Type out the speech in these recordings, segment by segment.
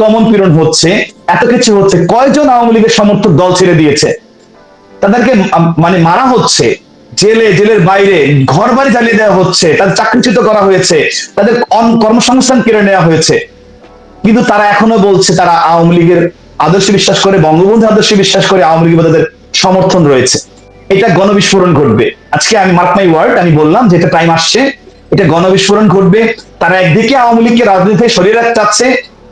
দমন পীড়ন হচ্ছে, এত কিছু হচ্ছে, কয়জন আওয়ামী লীগের সমর্থক দল ছেড়ে দিয়েছে? তাদেরকে মানে মারা হচ্ছে, জেলের বাইরে ঘর বাড়ি জ্বালিয়ে দেওয়া হচ্ছে, তাদের চাকরিচ্যুত করা হয়েছে, তাদের কর্মসংস্থান কেড়ে নেওয়া হয়েছে, কিন্তু তারা এখনো বলছে তারা আওয়ামী লীগের আদর্শে বিশ্বাস করে, বঙ্গবন্ধু আদর্শে বিশ্বাস করে, আওয়ামী লীগের তাদের সমর্থন রয়েছে। এটা গণবিস্ফোরণ ঘটবে আজকে, আমি মার্ক মাই ওয়ার্ড, আমি বললাম যে এটা টাইম আসছে, এটা গণবিস্ফোরণ ঘটবে। তারা একদিকে আওয়ামী লীগকে রাজনীতি থেকে সরিয়ে রাখতে চাচ্ছে,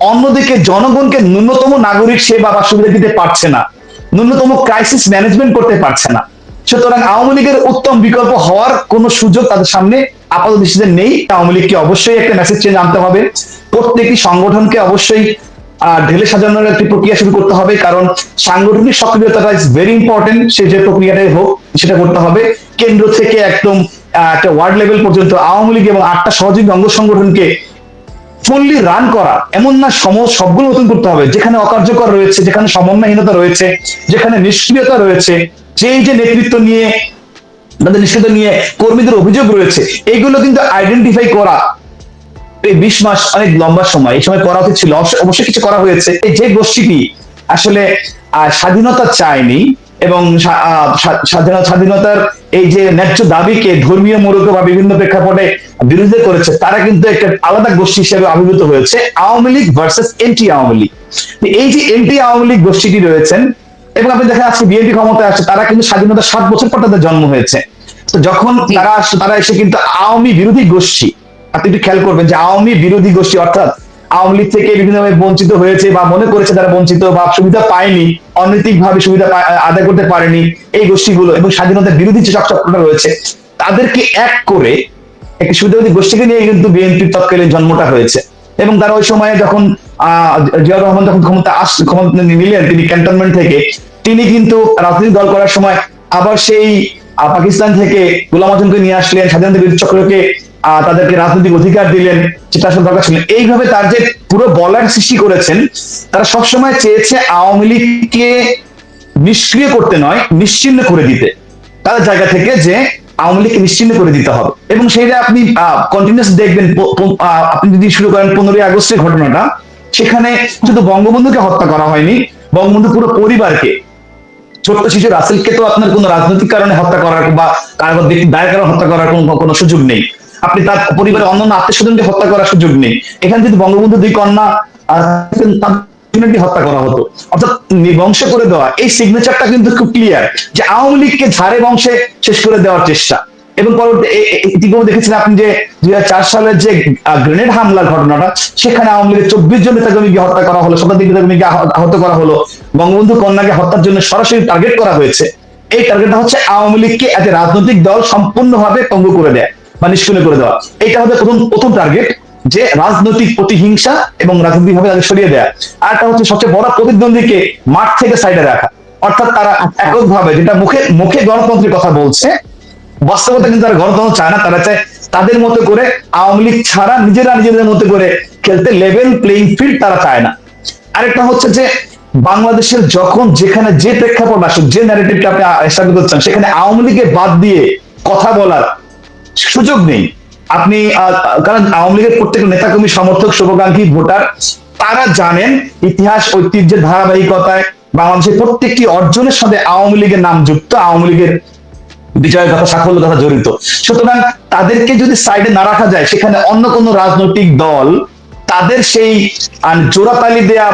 অন্যদিকে জনগণকে ন্যূনতম নাগরিক সেবা বা সুবিধা দিতে পারছে না, ন্যূনতম ক্রাইসিস ম্যানেজমেন্ট করতে পারছে না। সুতরাং আওয়ামী লীগের উত্তম বিকল্প হওয়ার কোন সুযোগ তাদের সামনে আপাত দৃষ্টিতে নেই। আওয়ামী লীগকে অবশ্যই একটা মেসেজ চেঞ্জ আনতে হবে, প্রত্যেকটি সংগঠনকে অবশ্যই ঢেলে সাজানোর একটি প্রক্রিয়া শুরু করতে হবে, কারণ সাংগঠনিক সক্রিয়তাটা ইজ ভেরি ইম্পর্টেন্ট। সে যে প্রক্রিয়াটাই হোক সেটা করতে হবে কেন্দ্র থেকে একদম একটা ওয়ার্ড লেভেল পর্যন্ত আওয়ামী লীগ এবং 8টা সহযোগী অঙ্গ সংগঠনকে ফুললি রান করা, এমন না সবগুলো নতুন করতে হবে, যেখানে অকার্যকর রয়েছে, যেখানে সমন্বয়হীনতা রয়েছে, যেখানে নিষ্ক্রিয়তা রয়েছে, যে নেতৃত্ব নিয়ে তাদের নিষ্ক্রিয়তা নিয়ে কর্মীদের অভিযোগ রয়েছে, এইগুলো কিন্তু আইডেন্টিফাই করা এই 20 মাস অনেক লম্বা সময়, এই সময় করা উচিত ছিল। অবশ্যই কিছু করা হয়েছে। এই যে গোষ্ঠীটি আসলে স্বাধীনতা চায়নি এবং স্বাধীনতার এই যে ন্যায্য দাবিকে ধর্মীয় মোড়ক বা বিভিন্ন প্রেক্ষাপটে বিরোধিতা করেছে, তারা কিন্তু একটা আলাদা গোষ্ঠী হিসেবে আবির্ভূত হয়েছে, আওয়ামী লীগ ভার্সেস এন্টি আওয়ামী লীগ। এই যে এন্টি আওয়ামী লীগ গোষ্ঠীটি রয়েছেন, এবং আপনি দেখেন আজকে বিএনপি ক্ষমতায় আসছে, তারা কিন্তু স্বাধীনতা 7 বছর পর তাদের জন্ম হয়েছে। তো যখন তারা আসছে, তারা এসে কিন্তু আওয়ামী বিরোধী গোষ্ঠী, আপনি একটু খেয়াল করবেন যে আওয়ামী বিরোধী গোষ্ঠী, অর্থাৎ আওয়ামী লীগ থেকে বিভিন্নভাবে বঞ্চিত হয়েছে বা মনে করেছে তারা বঞ্চিত বা সুবিধা পায়নি, অনৈতিক ভাবে সুবিধা আদায় করতে পারেনি এই গোষ্ঠীগুলো, এবং স্বাধীনতার বিরোধী যে চক্রটা রয়েছে, তাদেরকে এক করে একটি সুবিধাবাদী গোষ্ঠীকে নিয়ে কিন্তু বিএনপির তৎকালীন জন্মটা হয়েছে। এবং তারা ওই সময়ে যখন জিয়াউর রহমান যখন ক্ষমতা নিলেন, তিনি ক্যান্টনমেন্ট থেকে, তিনি কিন্তু রাজনৈতিক দল করার সময় আবার সেই পাকিস্তান থেকে গোলাম আজমকে নিয়ে আসলেন, স্বাধীনতা বিরোধী চক্রকে তাদেরকে রাজনৈতিক অধিকার দিলেন, যেটা আসলে দরকার ছিল। এইভাবে তার যে পুরো বলার সৃষ্টি করেছেন, তারা সবসময় চেয়েছে আওয়ামী লীগকে নিষ্ক্রিয় করতে নয়, নিশ্চিহ্ন করে দিতে, তাদের জায়গা থেকে যে আওয়ামী লীগকে নিশ্চিহ্ন করে দিতে হবে। এবং সেইটা আপনি কন্টিনিউস দেখবেন, আপনি যদি শুরু করেন 15ই আগস্টের ঘটনাটা, সেখানে শুধু বঙ্গবন্ধুকে হত্যা করা হয়নি, বঙ্গবন্ধু পুরো পরিবারকে, ছোট্ট শিশু রাসেলকে তো আপনার কোনো রাজনৈতিক কারণে হত্যা করার বা কারো দায়ের কারণে হত্যা করার কোনো সুযোগ নেই। আপনি তার পরিবারের অন্যান্য আত্মীয় স্বজনকে হত্যা করার সুযোগ নেই। এখানে যদি বঙ্গবন্ধু 2 কন্যা হত্যা করা হতো, অর্থাৎ নিবংশ করে দেওয়া, এই সিগনেচারটা কিন্তু খুব ক্লিয়ার যে আওয়ামী লীগকে ঝাড়ে বংশে শেষ করে দেওয়ার চেষ্টা। এবং পরবর্তী ইতিমধ্যে দেখেছেন আপনি যে 2004 সালের যে গ্রেনেড হামলার ঘটনাটা, সেখানে আওয়ামী লীগের 24 জন নেতাকর্মীকে হত্যা করা হলো, শতাধিক নেতাকর্মীকে আহত করা হলো, বঙ্গবন্ধু কন্যাকে হত্যার জন্য সরাসরি টার্গেট করা হয়েছে। এই টার্গেটটা হচ্ছে আওয়ামী লীগকে একটা রাজনৈতিক দল সম্পূর্ণভাবে পঙ্গু করে দেয় বা নিষ্ক্রিয় করে দেওয়া। এটা হবে প্রথম টার্গেট, যে রাজনৈতিক প্রতিহিংসা এবং রাজনৈতিকভাবে তাদের সরিয়ে দেয়া। আর একটা হচ্ছে সবচেয়ে বড় প্রতিদ্বন্দ্বীকে মাঠ থেকে সাইডে রাখা, অর্থাৎ তারা এককভাবে, যেটা মুখে মুখে গণতন্ত্রের কথা বলছে, বাস্তবতা কিন্তু তারা গণতন্ত্র চায় না, তারা চায় তাদের মতো করে আওয়ামী লীগ ছাড়া নিজেদের মতো করে খেলতে, লেভেল প্লেইং ফিল্ড তারা চায় না। আরেকটা হচ্ছে যে বাংলাদেশের যখন যেখানে যে প্রেক্ষাপট আসুক, যে ন্যারেটিভটা আপনি এস্টাবলিশ করছেন, সেখানে আওয়ামী লীগের বাদ দিয়ে কথা বলার সুযোগ নেই। আপনি কারণ আওয়ামী লীগের প্রত্যেকটা নেতাকর্মী, সমর্থক, শুভাকাঙ্ক্ষী, ভোটার, তারা জানেন ইতিহাস ঐতিহ্যের ধারাবাহিকতায় বাংলাদেশের প্রত্যেকটি অর্জনের সাথে আওয়ামী লীগের নাম যুক্ত, আওয়ামী লীগের বিজয়ের কথা, সাফল্যের কথা জড়িত। সুতরাং তাদেরকে যদি সাইডে না রাখা যায়, সেখানে অন্য কোনো রাজনৈতিক দল তাদের সেই জোড়াতালি দেয়া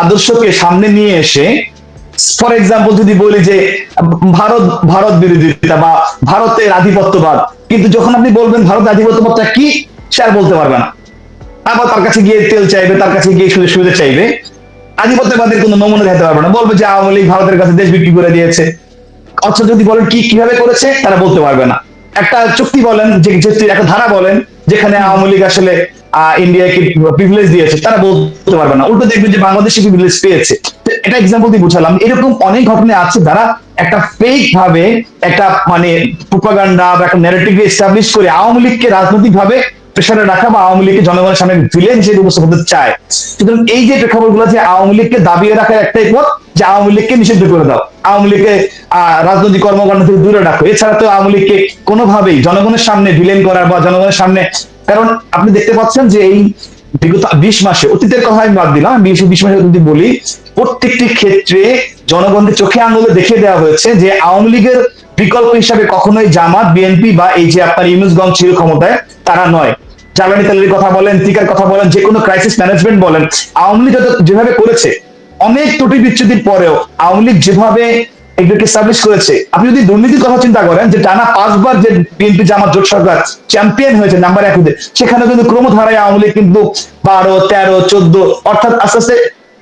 আদর্শকে সামনে নিয়ে এসে, ফর এক্সাম্পল যদি বলি যে ভারত বিরোধিতা বা ভারতের আধিপত্যবাদ, কিন্তু যখন আপনি বলবেন ভারতের আধিপত্যবাদটা কি, সে আর বলতে পারবে না। আবার তার কাছে গিয়ে তেল চাইবে, তার কাছে গিয়ে সুযোগ সুবিধা চাইবে, আধিপত্যবাদের কোনো নমুনা দিতে পারবে না, বলবে যে আওয়ামী লীগ ভারতের কাছে দেশ বিক্রি করে দিয়েছে। অথচ যদি বলেন কিভাবে করেছে, তারা বলতে পারবে না। একটা চুক্তি বলেন, যে একটা ধারা বলেন যেখানে আওয়ামী লীগ আসলে ইন্ডিয়াকে প্রিভিলেজ দিয়েছে, তারা বলতে পারবে না। উল্টো দেখবেন যে বাংলাদেশে প্রিভিলেজ পেয়েছে। এটা এক্সাম্পল দিয়ে বুঝালাম। এরকম অনেক ঘটনা আছে যারা একটা ফেক ভাবে একটা মানে প্রোপাগান্ডা বা একটা ন্যারেটিভ এস্টাবলিশ করে আওয়ামী লীগকে রাজনৈতিক ভাবে প্রেসারে রাখা বা আওয়ামী লীগকে জনগণের সামনে ভিলেন হিসেবে উপস্থাপন করতে চায়। সুতরাং এই যে প্রেক্ষাপটগুলো, যে আওয়ামী লীগকে দাবিয়ে রাখার একটাই পথ, যে আওয়ামী লীগকে নিষিদ্ধ করে দাও, আওয়ামী লীগকে রাজনৈতিক কর্মকাণ্ড থেকে দূরে রাখো। এছাড়া তো আওয়ামী লীগকে কোনোভাবেই জনগণের সামনে ভিলেন করার বা জনগণের সামনে, কারণ আপনি দেখতে পাচ্ছেন যে এই বিগত 20 মাসে, অতীতের কথা আমি বাদ দিলাম, 20 মাসে যদি বলি, প্রত্যেকটি ক্ষেত্রে জনগণকে চোখে আঙুলে দেখিয়ে দেওয়া হয়েছে যে আওয়ামী লীগের বিকল্প হিসাবে কখনোই জামাত, বিএনপি বা এই যে আপনার ইউনূসগঞ্জ ছিল ক্ষমতায় তারা নয়। জ্বালানি তেলের কথা বলেন, টিকার কথা বলেন, যে কোনো ক্রাইসিস ম্যানেজমেন্ট বলেন, আওয়ামী লীগ যেভাবে করেছে, অনেক ত্রুটি বিচ্যুতির পরেও আওয়ামী লীগ যেভাবে এগুলোকে এস্টাবলিশ করেছে, আপনি যদি দুর্নীতির কথা চিন্তা করেন, যে টানা 5 বার যে বিএনপি জামাত জোট সরকার চ্যাম্পিয়ন হয়েছে নাম্বার 1 হতে, সেখানে কিন্তু ক্রমধারায় আওয়ামী লীগ কিন্তু 12, 13, 14 অর্থাৎ আস্তে আস্তে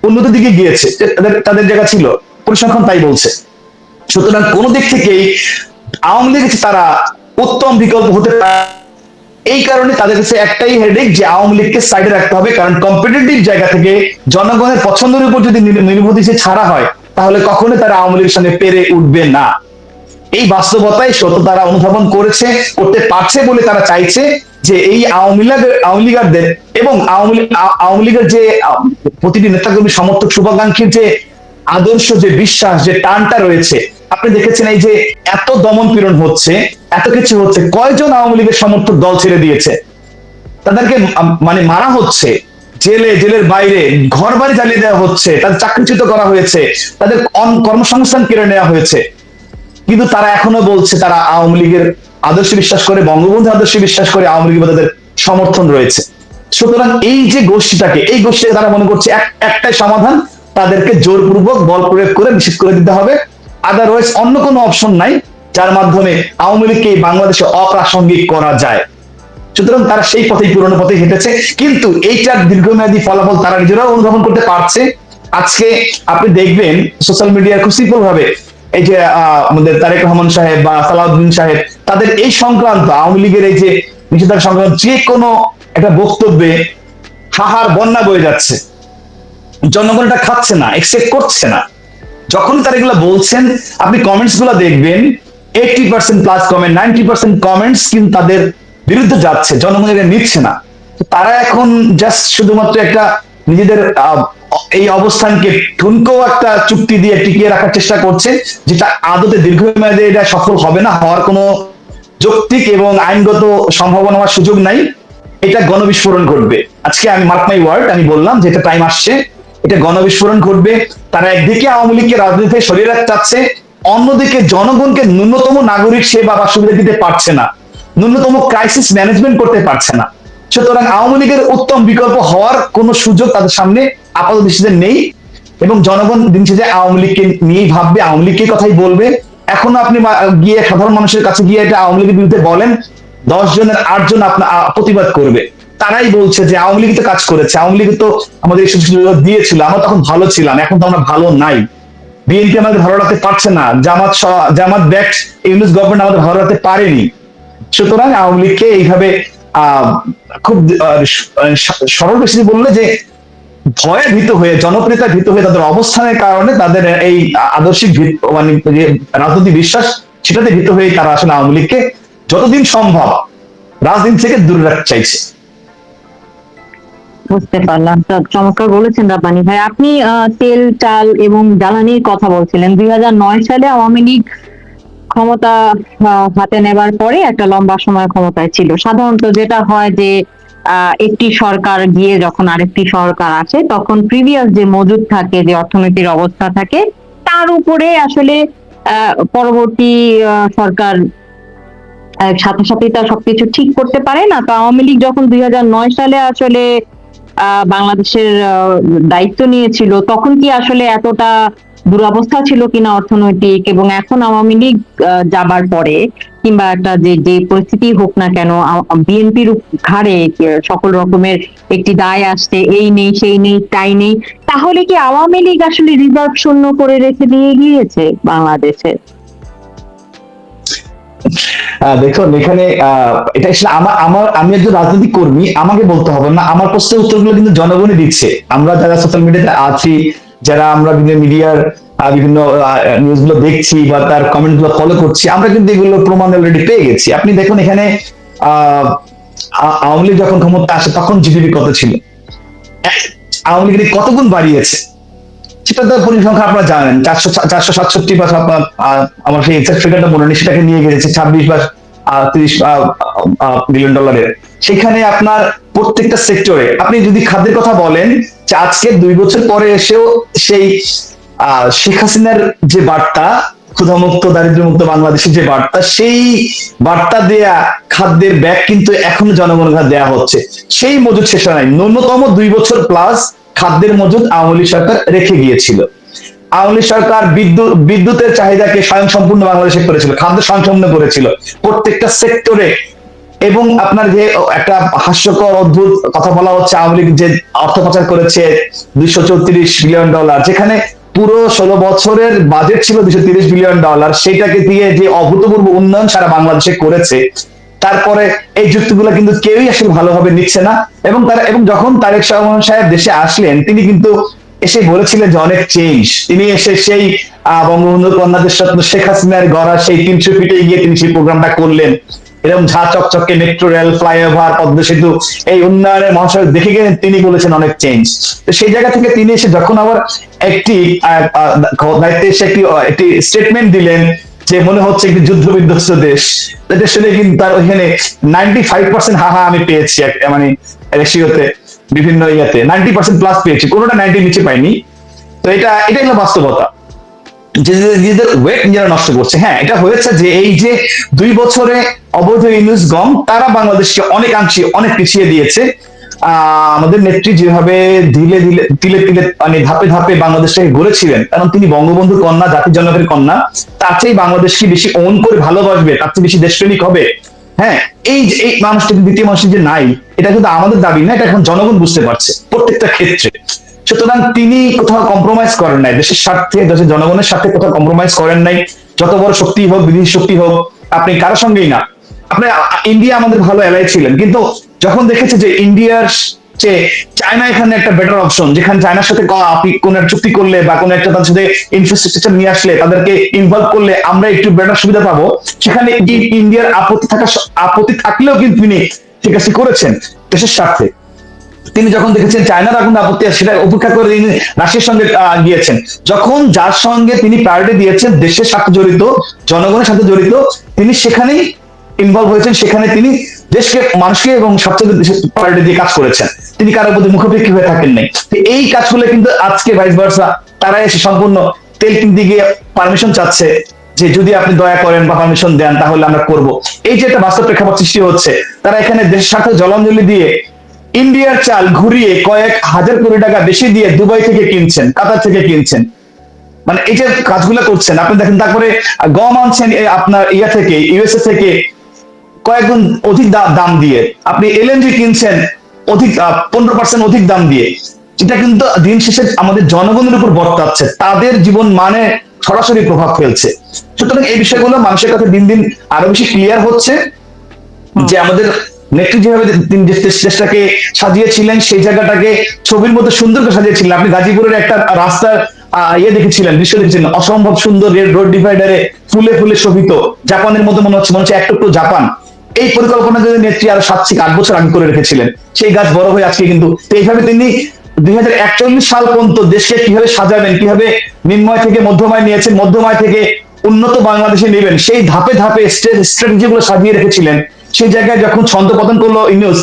উন্নতির দিকে গিয়েছে, তাদের জায়গা ছিল, পরিসংখ্যান তাই বলছে। সুতরাং কোন দিক থেকেই আওয়ামী লীগ তারা উত্তম বিকল্প হতে পারে। এই কারণে তাদের কাছে একটাই হেডেক যে আওয়ামী লীগকে সাইডে রাখতে হবে, কারণ কম্পিটিটিভ জায়গা থেকে জনগণের পছন্দের উপর যদি নির্ভর ছাড়া হয়, তাহলে কখনোই তারা আওয়ামী লীগের সামনে পেরে উঠবে না। এই বাস্তবতাই সত্য তারা অনুধাবন করেছে, করতে পারছে বলে তারা চাইছে যে এই আওয়ামী লীগারদের এবং আওয়ামী লীগের যে প্রতিটি নেতাকর্মী, সমর্থক, শুভাকাঙ্ক্ষীর যে আদর্শ, যে বিশ্বাস, যে টানটা রয়েছে, আপনি দেখেছেন এই যে এত দমন পীড়ন হচ্ছে, এত কিছু হচ্ছে, কয়জন আওয়ামী লীগের সমর্থক দল ছেড়ে দিয়েছে, তাদেরকে মানে মারা হচ্ছে, জেলের বাইরে ঘর বাড়ি জ্বালিয়ে দেওয়া হচ্ছে, তাদের চাকরিচ্যুত করা হয়েছে, তাদের কর্মসংস্থান কেড়ে নেওয়া হয়েছে, কিন্তু তারা এখনো বলছে তারা আওয়ামী লীগের আদর্শে বিশ্বাস করে, বঙ্গবন্ধু আদর্শে বিশ্বাস করে, আওয়ামী লীগের তাদের সমর্থন রয়েছে। সুতরাং এই যে গোষ্ঠীটাকে, এই গোষ্ঠীকে তারা মনে করছে একটাই সমাধান, তাদেরকে জোরপূর্বক বল প্রয়োগ করে নিষিদ্ধ করে দিতে হবে, আদারওয়াইজ অন্য কোনো অপশন নাই যার মাধ্যমে আওয়ামী লীগকে বাংলাদেশে অপ্রাসঙ্গিক করা যায়। সুতরাং তারা সেই পথেই, পুরনো পথে হেঁটেছে, কিন্তু এইটার দীর্ঘমেয়াদী ফলাফল তারা নিজেরাও অনুধাবন করতে পারছে। আজকে আপনি দেখবেন সোশ্যাল মিডিয়ায় খুব সিম্পল ভাবে এই যে আমাদের তারেক রহমান সাহেব বা সালাউদ্দিন সাহেব, তাদের এই সংক্রান্ত আওয়ামী লীগের এই যে নিষেধাজ্ঞা সংক্রান্ত যে কোনো একটা বক্তব্যে হাহার বন্যা বয়ে যাচ্ছে, জনগণ এটা খাচ্ছে না, একসেপ্ট করছে না। যখন তারা এগুলো বলছেন, আপনি কমেন্টস গুলো দেখবেন, 80% প্লাস কমেন্ট, 90% কমেন্টস কিন্তু তাদের বিরুদ্ধে যাচ্ছে, জনগণ এটা নিচ্ছে না। তারা এখন জাস্ট শুধুমাত্র একটা নিজেদের এই অবস্থানকে ঠুনকো একটা চুক্তি দিয়ে টিকিয়ে রাখার চেষ্টা করছে, যেটা আদতে দীর্ঘমেয়াদে এটা সফল হবে না, হওয়ার কোনো যৌক্তিক এবং আইনগত সম্ভাবনা হওয়ার সুযোগ নাই। এটা গণবিস্ফোরণ ঘটবে। আজকে আমি মার্ক মাই ওয়ার্ড, আমি বললাম যে এটা টাইম আসছে, এটা গণবিস্ফোরণ ঘটবে। তারা একদিকে আওয়ামী লীগকে রাজনীতি থেকে সরিয়ে রাখতে চাচ্ছে, অন্যদিকে জনগণকে ন্যূনতম নাগরিক সেবা বা সুবিধা দিতে পারছে না, ন্যূনতম ক্রাইসিস ম্যানেজমেন্ট করতে পারছে না। সুতরাং আওয়ামী লীগের উত্তম বিকল্প হওয়ার কোন সুযোগ তাদের সামনে আপাতত দৃষ্টিতে নেই, এবং জনগণ দিন শেষে আওয়ামী লীগকে নিয়েই ভাববে, আওয়ামী লীগকে কথাই বলবে। এখনো আপনি গিয়ে সাধারণ মানুষের কাছে গিয়ে এটা আওয়ামী লীগের বিরুদ্ধে বলেন, 10 জনের 8 জন আপনার প্রতিবাদ করবে। তারাই বলছে যে আওয়ামী লীগ তো কাজ করেছে, আওয়ামী লীগ তো আমাদের এই সুযোগ দিয়েছিল, আমরা তখন ভালো ছিলাম, এখন তো আমরা ভালো নাই, বিএনপি আমাদের ভালো রাখতে পারছে না, জামাত ব্যাকড ইউনূস গভর্নমেন্ট আমাদের ভালো রাখতে পারেনি। সুতরাং আওয়ামী লীগকে এইভাবে খুব সরল বেশি বললে যে ভয়ে ভীত হয়ে, জনপ্রিয়তা ভীত হয়ে, তাদের অবস্থানের কারণে, তাদের এই আদর্শিক মানে যে রাজনৈতিক বিশ্বাস, সেটাতে ভীত হয়ে তারা আসলে আওয়ামী লীগকে যতদিন সম্ভব রাজনীতি থেকে দূরে রাখতে চাইছে। বুঝতে পারলাম, চমৎকার বলেছেন রাব্বানী ভাই। আপনি তেল, চাল এবং জ্বালানির কথা বলছিলেন। 2009 সালে আওয়ামী লীগ ক্ষমতা হাতে নেবার পরে একটা লম্বা সময় ক্ষমতায় ছিল। সাধারণত যেটা হয় যে একটি সরকার গিয়ে যখন আরেকটি সরকার আসে, তখন প্রিভিয়াস যে মজুদ থাকে, যে অর্থনীতির অবস্থা থাকে, তার উপরে আসলে পরবর্তী সরকার সাথে সাথে তার সবকিছু ঠিক করতে পারে না। তো আওয়ামী লীগ যখন 2009 সালে আসলে বাংলাদেশের দায়িত্ব নিয়েছিল, তখন কি আসলে এতটা দুরবস্থা ছিল কিনা অর্থনৈতিক, এবং এখন আওয়ামী লীগ যাবার পরে কিংবা একটা যে পরিস্থিতি হোক না কেন, বিএনপির ঘাড়ে সকল রকমের একটি দায় আসছে, এই নেই, সেই নেই, তাই নেই, তাহলে কি আওয়ামী লীগ আসলে রিজার্ভ শূন্য করে রেখে দিয়ে গিয়েছে বাংলাদেশে? দেখুন, এখানে এটা আসলে আমি একজন রাজনৈতিক কর্মী, আমাকে বলতে হবে না, আমার প্রশ্নের উত্তরগুলো কিন্তু জনগণই দিচ্ছে। আমরা যারা সোশ্যাল মিডিয়াতে আছি, যারা আমরা বিভিন্ন মিডিয়ার বিভিন্ন নিউজ গুলো দেখছি বা তার কমেন্ট গুলো ফলো করছি, আমরা কিন্তু এগুলো প্রমাণ অলরেডি পেয়ে গেছি। আপনি দেখুন, এখানে আওয়ামী লীগ যখন ক্ষমতা আসে তখন জিডিপি কত ছিল, আওয়ামী লীগ কত গুণ বাড়িয়েছে, সেটা তো পরিসংখ্যান আপনারা জানেন, 467 বা আপনার আমার সেই এক্সাক্ট ফিগারটা মনে নেই, সেটাকে নিয়ে গেছে 26 বা 30 বিলিয়ন ডলারের, সেখানে আপনার প্রত্যেকটা সেক্টরে আপনি যদি খাদ্যের কথা বলেন, যে আজকে 2 বছর পরে এসেও সেই শেখ হাসিনার যে বার্তা, ক্ষুধামুক্ত দারিদ্র্যমুক্ত বাংলাদেশের যে বার্তা, সেই বার্তা দেয়া খাদ্যের ব্যাগ কিন্তু এখনো জনগণের দেয়া হচ্ছে। সেই মজুদ শেষ হয় নাই, ন্যূনতম 2 বছর প্লাস খাদ্যের মজুদ আওয়ামী লীগ সরকার রেখে গিয়েছিল। আওয়ামী লীগ সরকার বিদ্যুতের চাহিদাকে স্বয়ংসম্পূর্ণ বাংলাদেশে করেছিল, খাদ্য স্বয়ংসম্পূর্ণ করেছিল প্রত্যেকটা সেক্টরে। এবং আপনার যে একটা হাস্যকর অদ্ভুত কথা বলা হচ্ছে, আওয়ামী লীগ যে অর্থ পাচার করেছে 234 বিলিয়ন ডলার, যেখানে পুরো 16 বছরের বাজেট ছিল 230 বিলিয়ন ডলার, সেটাকে দিয়ে যে অভূতপূর্ব উন্নয়ন সারা বাংলাদেশে করেছে, তারপরে এই যুক্তিগুলো কিন্তু কেউই আসলে ভালোভাবে নিচ্ছে না। এবং যখন তারেক রহমান সাহেব দেশে আসলেন, তিনি কিন্তু এসে বলেছিলেন যে অনেক চেঞ্জ। তিনি এসে সেই বঙ্গবন্ধু কন্যা দেশরত্ন শেখ হাসিনার গড়া সেই 300 ফিটে গিয়ে তিনি সেই প্রোগ্রামটা করলেন। এরকম ঝা চকচকে মেট্রো রেল, ফ্লাইওভার, পদ্মা সেতু, এই উন্নয়নের মহাসড়ক দেখে গিয়ে তিনি বলেছেন অনেক চেঞ্জ। তো সেই জায়গা থেকে তিনি এসে যখন আবার একটি দায়িত্বে এসে একটি স্টেটমেন্ট দিলেন যে মনে হচ্ছে একটি যুদ্ধ বিধ্বস্ত দেশ, এটা শুনে কিন্তু তার ওইখানে 95% হা হা আমি পেয়েছি, মানে রেশিওতে বিভিন্ন ইয়াতে 90% প্লাস পেয়েছি, কোনোটা 90 নিচে পাইনি। তো এটাই হলো বাস্তবতা, যে নিজেদের ওয়েট নিজেরা নষ্ট করছে। হ্যাঁ, এটা হয়েছে যে এই যে 2 বছরে অবৈধ ইউনুস গম, তারা বাংলাদেশকে অনেকাংশে অনেক পিছিয়ে দিয়েছে। আমাদের নেত্রী যেভাবে ধীরে ধীরে তিলে তিলে মানে ধাপে ধাপে বাংলাদেশটাকে গড়েছিলেন, কারণ তিনি বঙ্গবন্ধুর কন্যা, জাতির জনকের কন্যা, তার চেয়ে বাংলাদেশকে বেশি ওন করে ভালোবাসবে, তার চেয়ে বেশি দেশপ্রেমিক হবে। হ্যাঁ, এই মানুষটা দ্বিতীয় মানুষের যে নাই, এটা কিন্তু আমাদের দাবি না, এটা এখন জনগণ বুঝতে পারছে প্রত্যেকটা ক্ষেত্রে। সুতরাং তিনি কোথাও কম্প্রোমাইজ করেন নাই, দেশের স্বার্থে, দেশের জনগণের সাথে কোথাও কম্প্রোমাইজ করেন নাই। যত বড় শক্তি হোক, বিদেশি শক্তি হোক, আপনি কারোর সঙ্গেই না। আপনি ইন্ডিয়া আমাদের ভালো এলাই ছিলেন, কিন্তু যখন দেখেছে যে ইন্ডিয়ার চেয়ে চায়না এখানে একটা বেটার অপশন, যেখানে চায়নার সাথে আপনি কোন একটা চুক্তি করলে বা কোন একটা তাদের সাথে ইনফ্রাস্ট্রাকচার নিয়ে আসলে, তাদেরকে ইনভলভ করলে আমরা একটু বেটার সুবিধা পাবো, সেখানে ইন্ডিয়ার আপত্তি থাকলেও কিন্তু তিনি ঠিক আছে করেছেন দেশের স্বার্থে। তিনি যখন দেখেছেন চায়নার আগুন আপত্তি, সেটা উপেক্ষা করে তিনি রাশিয়ার সঙ্গে গিয়েছেন। যখন যার সঙ্গে তিনি প্রায়োরিটি দিয়েছেন দেশের সাথে জড়িত, জনগণের সাথে জড়িত, তিনি সেখানেই ইনভলভ হয়েছেন, সেখানে তিনি দেশকে, মানুষকে এবং সবচেয়ে দেশের প্রায়োরিটি দিয়ে কাজ করেছেন। তিনি কারোর প্রতি মুখাপেক্ষী হয়ে থাকেন নাই। তো এই কাজগুলো কিন্তু আজকে ভাইস ভার্সা তারা এসে সম্পূর্ণ তেল কিনতে গিয়ে পারমিশন চাচ্ছে, যে যদি আপনি দয়া করেন বা পারমিশন দেন তাহলে আমরা করব। এই যে একটা বাস্তব প্রেক্ষাপট সৃষ্টি হচ্ছে, তারা এখানে দেশের সাথে জলাঞ্জলি দিয়ে ইন্ডিয়ার চাল ঘুরিয়ে কয়েক হাজার কোটি টাকা বেশি দিয়ে দুবাই থেকে কিনছেন, কাতার থেকে কিনছেন। মানে এই যে কাজগুলো করছেন আপনি দেখেন। তারপরে গম আনছেন আপনার ইয়া থেকে, ইউএসএ থেকে কয়েকগুণ অধিক দাম দিয়ে। আপনি এলএনজি কিনছেন অধিক 15% অধিক দাম দিয়ে। এটা কিন্তু দিন শেষে আমাদের জনগণের উপর বর্তাচ্ছে, তাদের জীবন মানে সরাসরি প্রভাব ফেলছে। সুতরাং এই বিষয়গুলো মানুষের কাছে দিন দিন আরো বেশি ক্লিয়ার হচ্ছে, যে আমাদের নেত্রী যেভাবে দেশটাকে সাজিয়েছিলেন, সেই জায়গাটাকে ছবির মধ্যে সুন্দর করে সাজিয়েছিলেন। আপনি গাজীপুরের একটা রাস্তার দেখেছিলেন, দৃশ্য দেখেছিলেন, অসম্ভব সুন্দর রোড ডিভাইডারে ফুলে ফুলে শোভিত, জাপানের মধ্যে মনে হচ্ছে এক টুকরো জাপান। এই পরিকল্পনা যদি নেত্রী আরো 7-8 বছর আগে করে রেখেছিলেন, সেই গাছ বড় হয়ে আজকে কিন্তু এইভাবে তিনি 2041 সাল পর্যন্ত দেশকে কিভাবে সাজাবেন, কিভাবে নিম্নয় থেকে মধ্যমায় নিয়েছেন, মধ্যমায় থেকে উন্নত বাংলাদেশে নেবেন, সেই ধাপে ধাপে স্ট্র্যাটেজি গুলো সাজিয়ে রেখেছিলেন। সেই জায়গায় যখন ছন্দ পতন করলো ইউনূস,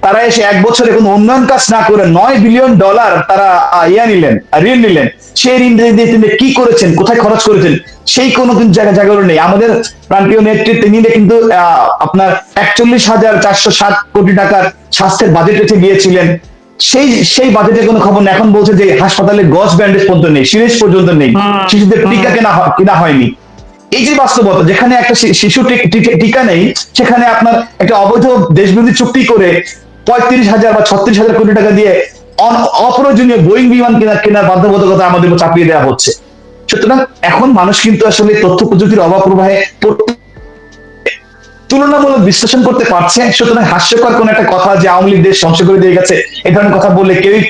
তারা এসে 1 বছরে কোনো উন্নয়ন কাজ না করে 9 বিলিয়ন ডলার তারা ঋণ নিলেন। সেই ঋণ দিয়ে তিনি কি করেছেন, কোথায় খরচ করেছেন, সেই কোনো কিন্তু জায়গাগুলো নেই। আমাদের প্রান্তীয় নেত্রী তিনি কিন্তু আপনার 41,407 কোটি টাকার স্বাস্থ্যের বাজেট রেখে গিয়েছিলেন। সেই বাজেটের কোনো খবর নেই। এখন বলছে যে হাসপাতালে গজ ব্যান্ডেজ পর্যন্ত নেই, সিরিজ পর্যন্ত নেই, শিশুদের টিকা কেনা হয়নি। এই যে বাস্তবতা, যেখানে একটা শিশু টিকা নেই, সেখানে আপনার একটা অবৈধ দেশবিরোধী চুক্তি করে 35,000 বা 36,000 কোটি টাকা দিয়ে অপ্রয়োজনীয় বোয়িং বিমান কেনার বাধ্যবাধকতা আমাদের উপর চাপিয়ে দেওয়া হচ্ছে। সুতরাং এখন মানুষ কিন্তু আসলে তথ্য প্রযুক্তির অভাব প্রবাহে তুলনামূলক বিশ্লেষণ করতে পারছে। সুতরাং হাস্যকর কোন একটা কথা যে আওয়ামী লীগ দেশ ধ্বংস করে দিয়ে গেছে, এই ধরনের কথা বললে কেউই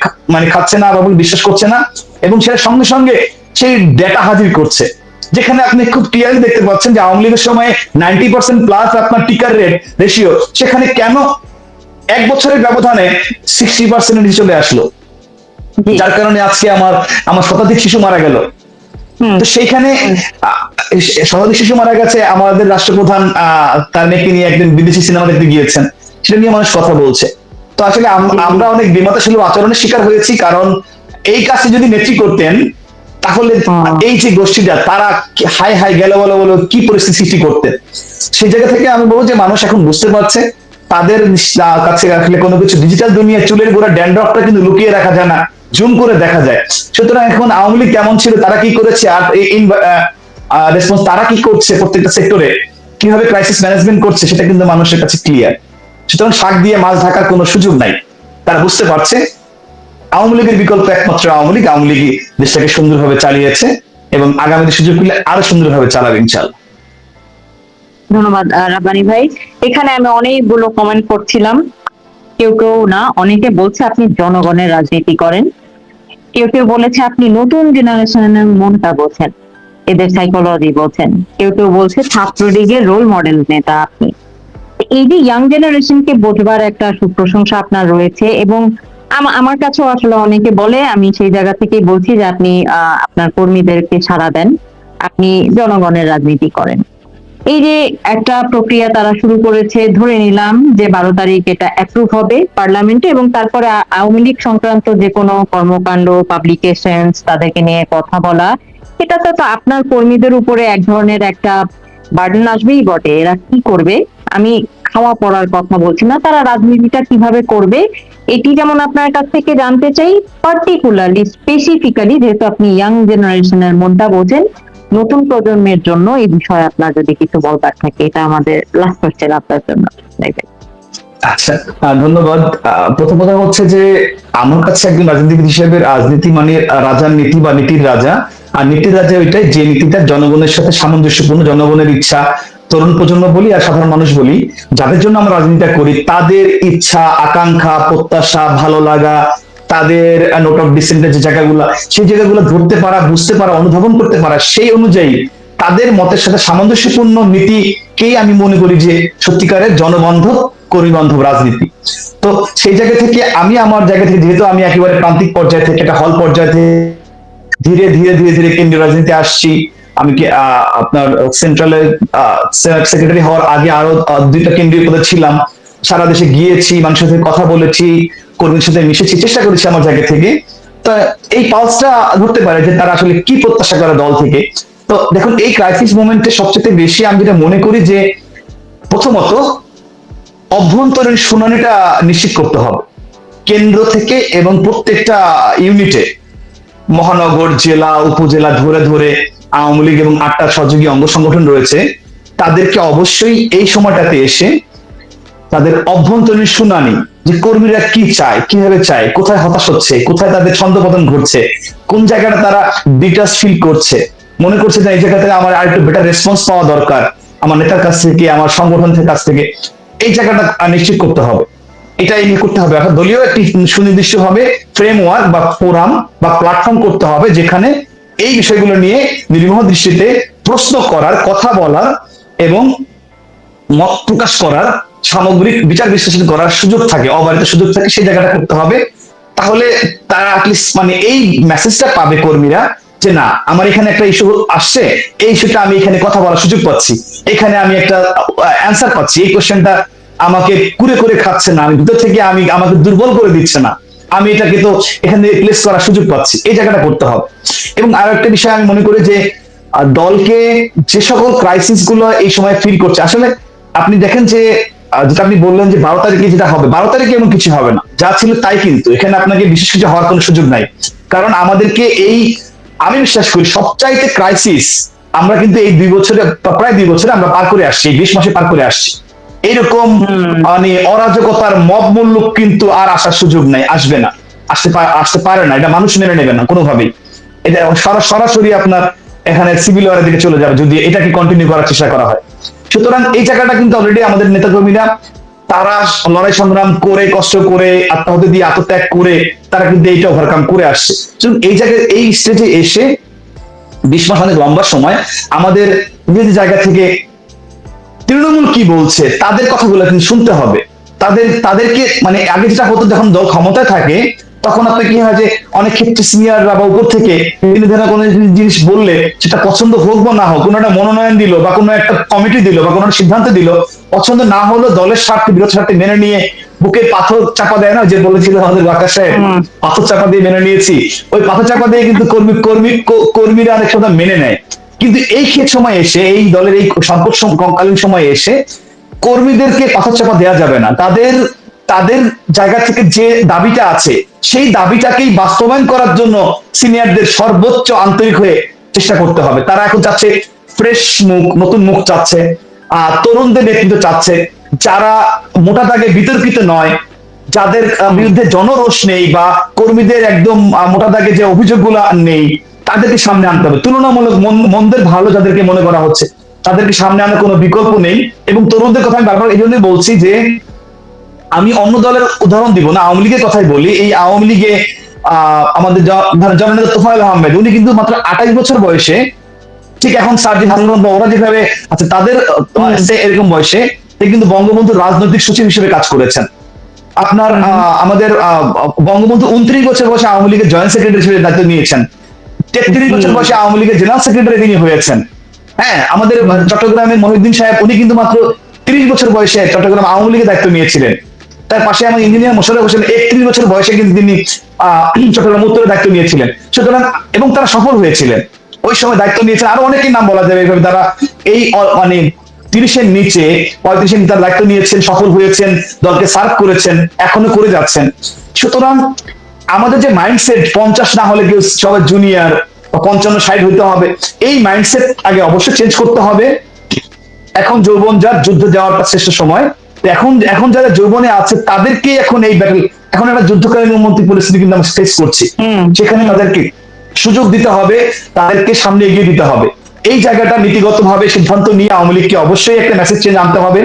খাচ্ছে না বা বিশ্বাস করছে না, এবং সেটা সঙ্গে সঙ্গে সেই ডেটা হাজির করছে, যেখানে আপনি খুব ক্লিয়ারলি দেখতে পাচ্ছেন যে আওয়ামী লীগের সময় 90% প্লাস আপনার টিকার রেশিও, সেখানে কেন 1 বছরের ব্যবধানে 60% নিচে চলে আসলো, যার কারণে আজকে আমার শতাধিক শিশু মারা গেল। তো সেইখানে শতাধিক শিশু মারা গেছে, আমাদের রাষ্ট্রপ্রধান তার মেয়েকে নিয়ে একদিন বিদেশি সিনেমা দেখতে গিয়েছেন, সেটা নিয়ে মানুষ কথা বলছে। তো আসলে আমরা অনেক বিমাতাসুলভ আচরণের শিকার হয়েছি, কারণ এই কাজটি যদি নেত্রী করতেন তাহলে এই যে গোষ্ঠীটা তারা হাই হাই গেল বলো বলো কি পরিস্থিতি সৃষ্টি করতেন। সেই জায়গা থেকে আমি বলবো যে মানুষ এখন বুঝতে পারছে তাদের কাছে আসলে কোনো কিছু ডিজিটাল দুনিয়া চুলের গোড়া ড্যান্ড্রফটা কিন্তু লুকিয়ে রাখা যায় না, জুম করে দেখা যায়। সুতরাং এখন আওয়ামী লীগ কেমন ছিল, তারা কি করেছে, আর রেসপন্স তারা কি করছে প্রত্যেকটা সেক্টরে, কিভাবে ক্রাইসিস ম্যানেজমেন্ট করছে, সেটা কিন্তু মানুষের কাছে ক্লিয়ার। সুতরাং শাক দিয়ে মাছ ঢাকার কোনো সুযোগ নাই। তারা বুঝতে পারছে আওয়ামী লীগের বিকল্প একমাত্র আওয়ামী লীগ। আওয়ামী লীগ দেশটাকে সুন্দরভাবে চালিয়েছে এবং আগামীতে সুযোগ পেলে আরো সুন্দরভাবে চালাবে ইনশাআল্লাহ। ধন্যবাদ রাব্বানি ভাই। এখানে আমি অনেকগুলো কমেন্ট করছিলাম, কেউ কেউ না অনেকে বলছে আপনি জনগণের রাজনীতি করেন, কেউ কেউ বলেছে আপনি নতুন জেনারেশনের মনটা বোঝেন, এদের সাইকোলজি বোঝেন, কেউ কেউ বলছে ছাত্রলীগের রোল মডেল নেতা আপনি। এই যে ইয়াং জেনারেশনকে বোঝবার একটা সুপ্রশংসা আপনার রয়েছে, এবং আমার কাছেও আসলে অনেকে বলে, আমি সেই জায়গা থেকেই বলছি যে আপনি আপনার কর্মীদেরকে সাড়া দেন, আপনি জনগণের রাজনীতি করেন। এই যে একটা প্রক্রিয়া তারা শুরু করেছে, ধরে নিলাম যে 12 তারিখ এটা অ্যাপ্রুভ হবে পার্লামেন্টে, এবং তারপরে আওয়ামী লীগ সংক্রান্ত যে কোনো কর্মকাণ্ড, পাবলিকেশন, তাদেরকে নিয়ে কথা বলা, এটা তো আপনার কর্মীদের উপরে এক ধরনের একটা বার্ডেন আসবেই বটে। এরা কি করবে, আমি খাওয়া পড়ার কথা বলছি না, তারা রাজনীতিটা কিভাবে করবে এটি যেমন আপনার কাছ থেকে জানতে চাই, পার্টিকুলারলি স্পেসিফিক্যালি যেহেতু আপনি ইয়াং জেনারেশনের মনটা বোঝেন, নতুন প্রজন্মের জন্য এই বিষয়ে আপনার যদি কিছু বলবার থাকে, এটা আমাদের লাস্ট কোশ্চেন আপনার জন্য। আচ্ছা, ধন্যবাদ। প্রথম কথা হচ্ছে যে আমার কাছে একজন রাজনীতিবিদ হিসেবে রাজনীতি মানে রাজার নীতি বা নীতির রাজা। আর নীতির রাজা ওইটাই যে নীতিটা জনগণের সাথে সামঞ্জস্যপূর্ণ, জনগণের ইচ্ছা, তরুণ প্রজন্ম বলি আর সাধারণ মানুষ বলি, যাদের জন্য আমরা রাজনীতিটা করি, তাদের ইচ্ছা, আকাঙ্ক্ষা, প্রত্যাশা, ভালো লাগা, তাদের নোট অফ ডিসেন্টের যে জায়গাগুলো, সেই জায়গাগুলো ধরতে পারা, বুঝতে পারা, অনুধাবন করতে পারা, সেই অনুযায়ী তাদের মতের সাথে সামঞ্জস্যপূর্ণ নীতিকেই আমি মনে করি যে সত্যিকারের জনবান্ধব, কর্মী বান্ধব রাজনীতি। তো সেই জায়গা থেকে আমি আমার জায়গা থেকে, যেহেতু আমি একেবারে প্রান্তিক পর্যায় থেকে, একটা হল পর্যায় থেকে ধীরে ধীরে ধীরে ধীরে কেন্দ্রীয় রাজনীতি আসছি। আমি কি আপনার সেন্ট্রালের সেক্রেটারি হওয়ার আগে আরো 2টা কেন্দ্রীয় পদে ছিলাম, সারা দেশে গিয়েছি, মানুষের সাথে কথা বলেছি, কর্মীর সাথে মিশেছি, চেষ্টা করেছি আমার জায়গা থেকে। তো এই পালসটা ধরতে পারে যে তারা আসলে কি প্রত্যাশা করে দল থেকে। তো দেখুন, এই ক্রাইসিস মোমেন্টে সবচেয়ে বেশি আমি যেটা মনে করি যে প্রথমত অভ্যন্তরীণ শুনানিটা নিশ্চিত করতে হবে কেন্দ্র থেকে, এবং প্রত্যেকটা ইউনিটে, মহানগর, জেলা, উপজেলা ধরে ধরে আওয়ামী লীগ এবং 8টা সহযোগী অঙ্গ সংগঠন রয়েছে, তাদেরকে অবশ্যই এই সময়টাতে এসে তাদের অভ্যন্তরীণ শুনানি, যে কর্মীরা কি চায়, কিভাবে চায়, কোথায় হতাশ হচ্ছে, কোথায় তাদের ছন্দপতন ঘটছে, কোন জায়গাটা তারা ডিটাচ ফিল করছে, মনে করছে যে এই জায়গাতে আমার আর একটু বেটার রেসপন্স পাওয়া দরকার আমার নেতার কাছ থেকে, আমার সংগঠনের কাছ থেকে, এই জায়গাটা নিশ্চিত করতে হবে। এটাই করতে হবে। অর্থাৎ দলীয় একটি সুনির্দিষ্ট ভাবে ফ্রেমওয়ার্ক বা ফোরাম বা প্ল্যাটফর্ম করতে হবে, যেখানে এই বিষয়গুলো নিয়ে নির্মোহ দৃষ্টিতে প্রশ্ন করার, কথা বলার এবং মত প্রকাশ করার, সামগ্রিক বিচার বিশ্লেষণ করার সুযোগ থাকে, অবারিত সুযোগ থাকে, সেই জায়গাটা করতে হবে। তাহলে তারা অ্যাটলিস্ট মানে এই মেসেজটা পাবে কর্মীরা যে না, আমার এখানে একটা ইস্যু আসছে, এই ইস্যুটা আমি এখানে কথা বলার সুযোগ পাচ্ছি, এখানে আমি একটা অ্যান্সার পাচ্ছি, এই কোশ্চেনটা আমাকে কুরে করে খাচ্ছে না, আমি ভিতর থেকে আমাকে দুর্বল করে দিচ্ছে না, আমি এটাকে তো এখানে রিপ্লেস করার সুযোগ পাচ্ছি, এই জায়গাটা করতে হবে। এবং আরো একটা বিষয় আমি মনে করি যে দলকে যে সকল ক্রাইসিস গুলো এই সময় ফিল করছে, আসলে আপনি দেখেন যে যেটা আপনি বললেন যে 12 তারিখে যেটা হবে, 12 তারিখে এমন কিছু হবে না, যা ছিল তাই, কিন্তু এখানে আপনাকে বিশেষ কিছু হওয়ার কোনো সুযোগ নাই। কারণ আমাদেরকে আমি বিশ্বাস করি সবচাইতে ক্রাইসিস আমরা কিন্তু এই 2 বছরে, প্রায় 2 বছরে আমরা পার করে আসছি, 20 মাসে পার করে আসছি। এরকম মানে অরাজকতার মব মূল্য কিন্তু আর আসার সুযোগ নাই, আসবে না, আসতে পারে না, এটা মানুষ মেনে নেবে না কোনোভাবেই। এটা সরাসরি আপনার এখানে সিভিল ওয়ারের দিকে চলে যাবে যদি এটাকে কন্টিনিউ করার চেষ্টা করা হয়। সুতরাং এই জায়গাটা কিন্তু অলরেডি আমাদের নেতাকর্মীরা তারা লড়াই সংগ্রাম করে, কষ্ট করে, আত্মহত্যা দিয়ে, আত্মত্যাগ করে তারা কিন্তু এইটা ওভারকাম করে আসছে। এই জায়গায় এই স্টেজে এসে 20 মাস অনেক লম্বা সময়, আমাদের নিজের জায়গা থেকে তৃণমূল কি বলছে তাদের কথাগুলো কিন্তু শুনতে হবে। তাদেরকে মানে আগে যেটা হতো, যখন দল ক্ষমতায় থাকে তখন আপনার কি হয় যে অনেক ক্ষেত্রে সিনিয়ররা বা উপর থেকে বিভিন্ন ধরনের কোনো জিনিস বললে সেটা পছন্দ হোক বা না হোক, কোনো একটা মনোনয়ন দিল বা কোনো একটা কমিটি দিল বা কোনো একটা সিদ্ধান্ত দিল, পছন্দ না হলেও দলের স্বার্থে বিরোধ স্বার্থে মেনে নিয়ে বুকে পাথর চাপা দেয় না, যে বলেছিল আমাদের ওয়াকার সাহেব, পাথর চাপা দিয়ে মেনে নিয়েছি। ওই পাথর চাপা দিয়ে কিন্তু কর্মীরা অনেক সময় মেনে নেয়। কিন্তু এই সময় এসে, এই দলের এই সংকটকালীন সময়ে এসে কর্মীদেরকে পাথর চাপা দেওয়া যাবে না। তাদের তাদের জায়গা থেকে যে দাবিটা আছে সেই দাবিটাকেই বাস্তবায়ন করার জন্য সিনিয়রদের সর্বোচ্চ আন্তরিক হয়ে চেষ্টা করতে হবে। তারা এখন চাচ্ছে ফ্রেশ মুখ, নতুন মুখ চাচ্ছে, তরুণদের নেতৃত্ব চাচ্ছে, যারা মোটা দাগে বিতর্কিত নয়, যাদের বিরুদ্ধে জনরোষ নেই বা কর্মীদের একদম মোটা দাগে যে অভিযোগগুলো নেই, তাদেরকে সামনে আনতে হবে। তুলনামূলক মন্দের ভালো যাদেরকে মনে করা হচ্ছে তাদেরকে সামনে আনার কোনো বিকল্প নেই। এবং তরুণদের কথা আমি বারবার এই জন্যই বলছি যে আমি অন্য দলের উদাহরণ দিব না, আওয়ামী লীগের কথাই বলি। এই আওয়ামী লীগে আমাদের জননেতা তোফায়েল আহমেদ, উনি কিন্তু মাত্র 28 বছর বয়সে, ঠিক এখন সার্জিস হাসান বা ওরা যেভাবে আছে তাদের এরকম বয়সে কিন্তু বঙ্গবন্ধুর রাজনৈতিক সচিব হিসেবে কাজ করেছেন। আপনার আমাদের বঙ্গবন্ধু 29 বছর বয়সে আওয়ামী লীগের জয়েন্ট সেক্রেটারি হিসেবে দায়িত্ব নিয়েছেন। 33 বছর বয়সে আওয়ামী লীগের জেনারেল সেক্রেটারি তিনি হয়েছেন। হ্যাঁ, আমাদের চট্টগ্রামের মহিউদ্দিন সাহেব, উনি কিন্তু মাত্র 30 বছর বয়সে চট্টগ্রাম আওয়ামী লীগের দায়িত্ব নিয়েছিলেন। তার পাশে আমার ইঞ্জিনিয়ার মোশাররফ হোসেন 31 বছর বয়সে কিন্তু তিনি চট্টগ্রাম উত্তরের দায়িত্ব নিয়েছিলেন। সুতরাং এবং তারা সফল হয়েছিলেন ওই সময় দায়িত্ব নিয়েছেন। আরো অনেকের নাম বলা যাবে এইভাবে, তারা এই মানে 30-এর নিচে 35-এর তার দায়িত্ব নিয়েছেন, সফল হয়েছেন, দলকে সার্ভ করেছেন, এখনো করে যাচ্ছেন। সুতরাং আমাদের যে মাইন্ডসেট 50 না হলে কেউ সবাই জুনিয়র, 55-60 হইতে হবে, এই মাইন্ডসেট আগে অবশ্যই চেঞ্জ করতে হবে। এখন যৌবন যার, যুদ্ধে যাওয়ার শ্রেষ্ঠ সময়। এখন যারা যৌবনে আছে তাদেরকে এখন এই ব্যাটল, এখন একটা যুদ্ধকালীন পরিস্থিতি কিন্তু আমরা ফেস করছি, সেখানে তাদেরকে সুযোগ দিতে হবে, তাদেরকে সামনে এগিয়ে দিতে হবে। এই জায়গাটা নীতিগতভাবে সিদ্ধান্ত নিয়ে আওয়ামী লীগকে অবশ্যই একটা মেসেজ চেঞ্জ আনতে হবে।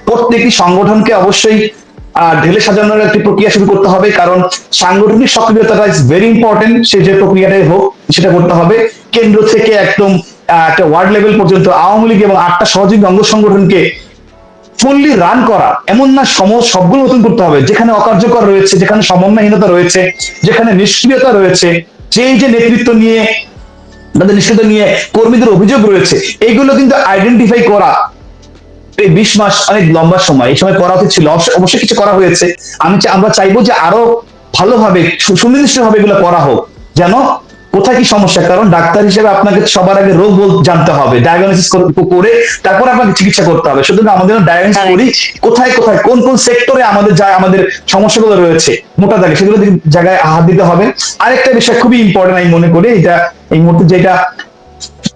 প্রত্যেকটি সংগঠনকে অবশ্যই ঢেলে সাজানোর একটি প্রক্রিয়া শুরু করতে হবে, কারণ সাংগঠনিক সক্রিয়তাটা ইজ ভেরি ইম্পর্টেন্ট। সে যে প্রক্রিয়াটাই হোক সেটা করতে হবে। কেন্দ্র থেকে একদম একটা ওয়ার্ড লেভেল পর্যন্ত আওয়ামী লীগ এবং 8টা সহযোগী অঙ্গ সংগঠনকে ফুললি রান করা, এমন না সবগুলো নতুন করতে হবে। যেখানে অকার্যকর রয়েছে, যেখানে সমন্বয়হীনতা রয়েছে, যেখানে নিষ্ক্রিয়তা রয়েছে, যে নেতৃত্ব নিয়ে, তাদের নিষ্ক্রিয়তা নিয়ে কর্মীদের অভিযোগ রয়েছে, এইগুলো কিন্তু আইডেন্টিফাই করা এই 20 মাস অনেক লম্বা সময়, এই সময় করা উচিত ছিল। অবশ্যই কিছু করা হয়েছে। আমরা চাইবো যে আরো ভালোভাবে সুনির্দিষ্টভাবে এগুলো করা হোক, যেন কোথায় কি সমস্যা। কারণ ডাক্তার হিসেবে আপনাকে সবার আগে রোগ জানতে হবে, ডায়াগনোসিস করে তারপর আপনাকে চিকিৎসা করতে হবে। সুতরাং আমাদের ডায়াগনোসিস করি কোথায় কোথায় কোন কোন সেক্টরে আমাদের সমস্যাগুলো রয়েছে মোটা দাগে, সেগুলো জায়গায় হাত দিতে হবে। আরেকটা বিষয় খুবই ইম্পর্টেন্ট আমি মনে করি, এটা এই মুহূর্তে, যেটা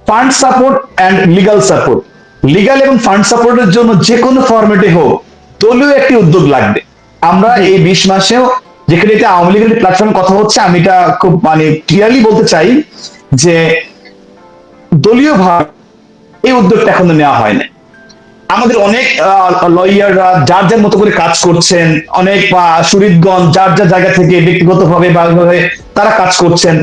fund support and legal support. Legal এবং ফান্ড সাপোর্টের জন্য যে কোনো ফরম্যাটে হোক দলীয় একটি উদ্যোগ লাগবে। আমরা এই 20 মাসেও, যেখানে এটা আওয়ামী লীগের প্ল্যাটফর্মে কথা হচ্ছে, আমি এটা খুব ক্লিয়ারলি বলতে চাই যে দলীয় ভাবে এই উদ্যোগটা এখনো নেওয়া হয় না। আমাদের অনেক লয়াররা যার যার মতো করে কাজ করছেন, অনেক শরীরগঞ্জ যার যার জায়গা থেকে ব্যক্তিগতভাবে বা তারা কাজ করছেন,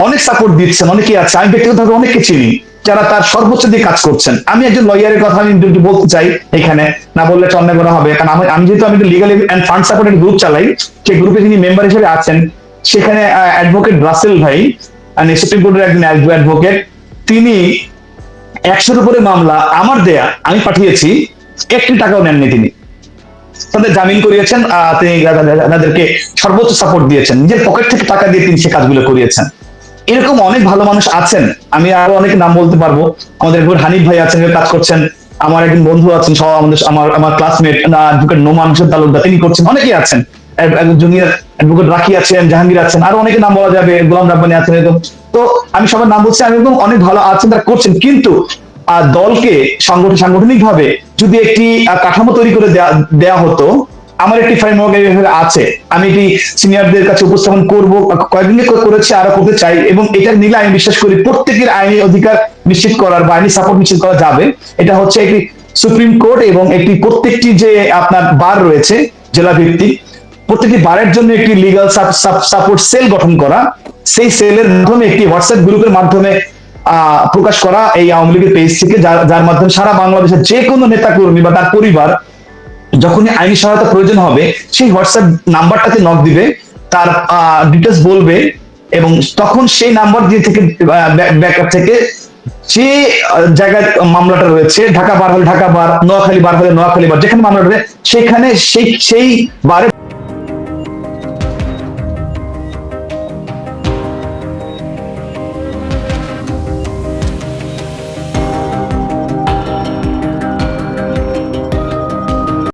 অনেক সাপোর্ট দিচ্ছেন, অনেকেই আছে। আমি ব্যক্তিগতভাবে অনেককে চিনি যারা তার সর্বোচ্চ দিয়ে কাজ করছেন। আমি একজন লয়ারের কথা আমি বলতে চাই এখানে, না বললে চন্দ্র করা হবে। কারণ আমি যেহেতু লিগাল এন্ড ফান্ড সাপোর্টের গ্রুপ চালাই, সেই গ্রুপে যিনি মেম্বার হিসেবে আছেন, সেখানে অ্যাডভোকেট রাসেল ভাই, সুপ্রিম কোর্টের একজন অ্যাডভোকেট, তিনি 100-এর উপরে মামলা আমার দেয়া আমি পাঠিয়েছি, 1 টাকাও নেননি তিনি। তাদের জামিন করিয়েছেন, তিনি তাদেরকে সর্বোচ্চ সাপোর্ট দিয়েছেন, নিজের পকেট থেকে টাকা দিয়ে তিনি সে কাজগুলো করিয়েছেন। এরকম অনেক ভালো মানুষ আছেন, আমি আরো অনেক নাম বলতে পারবো। আমাদের হানিফ ভাই আছেন, কাজ করছেন। আমার একজন বন্ধু আছেন, আমার ক্লাসমেট অ্যাডভোকেট নোমান হোসেন তালুকদার, তিনি করছেন। অনেকেই আছেন, জুনিয়র অ্যাডভোকেট রাখি আছেন, জাহাঙ্গীর আছেন, আরো অনেকে নাম বলা যাবে, গোলাম রাব্বানি আছেন, এরকম। তো আমি সবার নাম বলছি, আমি একদম অনেক ভালো আছেন, তারা করছেন। কিন্তু দলকে সাংগঠনিক ভাবে যদি একটি কাঠামো তৈরি করে দেয়া হতো, আমার একটি ফ্রেমওয়ার্ক আছে, আমি এটি সিনিয়রদের কাছে উপস্থাপন করব, কয়েকদিন করেছি, আরো করতে চাই। এবং এটা নিলে আমি বিশ্বাস করি প্রত্যেকের আইনি অধিকার নিশ্চিত করার বা আইনি সাপোর্ট নিশ্চিত করা যাবে। এটা হচ্ছে একটি সুপ্রিম কোর্ট এবং একটি প্রত্যেকটি যে আপনার বার রয়েছে জেলা ভিত্তিক, প্রত্যেকটি বারের জন্য একটি লিগাল সাপোর্ট সেল গঠন করা, সেই সেলের মাধ্যমে একটি হোয়াটসঅ্যাপ গ্রুপের মাধ্যমে প্রকাশ করা এই আওয়ামী লীগের পেজ থেকে, যার মাধ্যমে সারা বাংলাদেশের যে কোনো নেতা কর্মী বা তার পরিবার যখনই আইনি সহায়তা প্রয়োজন হবে সেই হোয়াটসঅ্যাপ নাম্বারটাতে নক দিবে, তার ডিটেলস বলবে, এবং তখন সেই নাম্বার দিয়ে থেকে ব্যাকআপ থেকে যে জায়গায় মামলাটা রয়েছে, ঢাকা বার হলে ঢাকা বার, নোয়াখালী বার হলে নোয়াখালী বার, যেখানে মামলাটা রয়েছে সেখানে সেই বারে